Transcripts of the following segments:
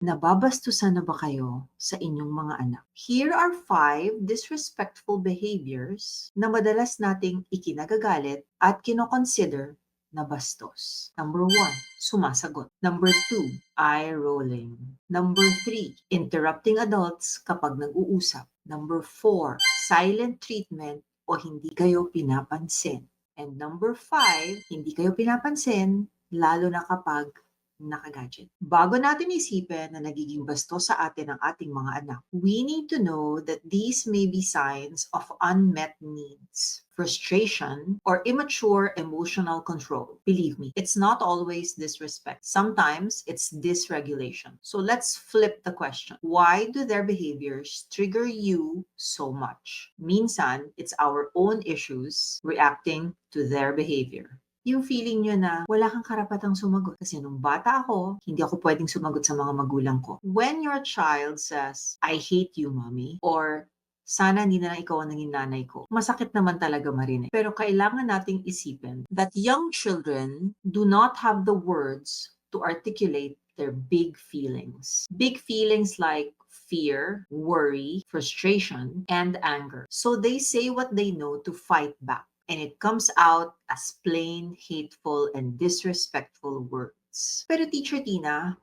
Nababastusan na ba kayo sa inyong mga anak? Here are 5 disrespectful behaviors na madalas nating ikinagagalit at kinoconsider na bastos. Number 1, sumasagot. Number 2, eye rolling. Number 3, interrupting adults kapag nag-uusap. Number 4, silent treatment o hindi kayo pinapansin. And number 5, hindi kayo pinapansin lalo na kapag naka-gadget. Bago natin isipin na nagiging bastos sa atin ang ating mga anak, we need to know that these may be signs of unmet needs, frustration, or immature emotional control. Believe me, it's not always disrespect. Sometimes it's dysregulation. So let's flip the question. Why do their behaviors trigger you so much? Minsan, it's our own issues reacting to their behavior. Yung feeling nyo na wala kang karapatang sumagot. Kasi nung bata ako, hindi ako pwedeng sumagot sa mga magulang ko. When your child says, I hate you, mommy, or sana hindi na lang ikaw ang naging nanay ko, masakit naman talaga marinig. Pero kailangan nating isipin that young children do not have the words to articulate their big feelings. Big feelings like fear, worry, frustration, and anger. So they say what they know to fight back. And it comes out as plain, hateful, and disrespectful words. Pero Teacher Tina,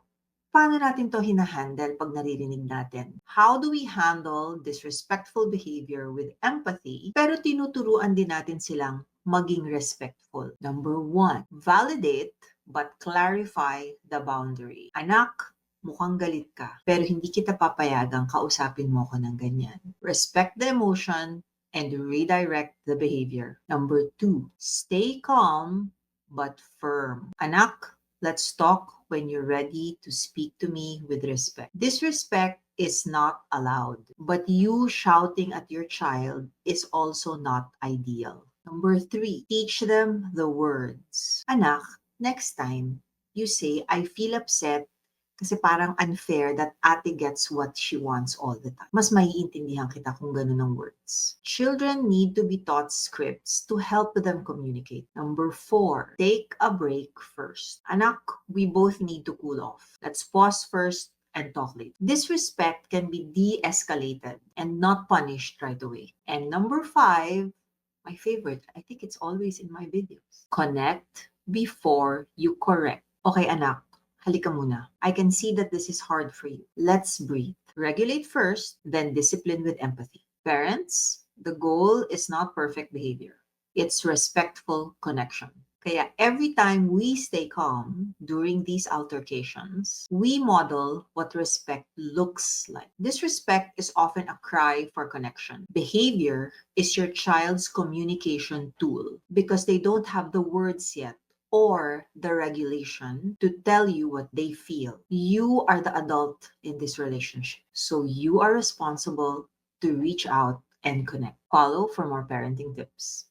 paano natin to hinahandle pag naririnig natin? How do we handle disrespectful behavior with empathy, pero tinuturuan din natin silang maging respectful? Number 1, validate but clarify the boundary. Anak, mukhang galit ka, pero hindi kita papayagang kausapin mo ko ng ganyan. Respect the emotion and redirect the behavior. Number 2, stay calm but firm. Anak, let's talk when you're ready to speak to me with respect. Disrespect is not allowed, but you shouting at your child is also not ideal. Number 3, teach them the words. Anak, next time you say, I feel upset kasi parang unfair that ate gets what she wants all the time. Mas maiintindihan kita kung ganun ang words. Children need to be taught scripts to help them communicate. Number 4, take a break first. Anak, we both need to cool off. Let's pause first and talk later. Disrespect can be de-escalated and not punished right away. And number 5, my favorite, I think it's always in my videos. Connect before you correct. Okay, anak, halika muna. I can see that this is hard for you. Let's breathe. Regulate first, then discipline with empathy. Parents, the goal is not perfect behavior. It's respectful connection. Kaya every time we stay calm during these altercations, we model what respect looks like. Disrespect is often a cry for connection. Behavior is your child's communication tool because they don't have the words yet or the regulation to tell you what they feel. You are the adult in this relationship. So you are responsible to reach out and connect. Follow for more parenting tips.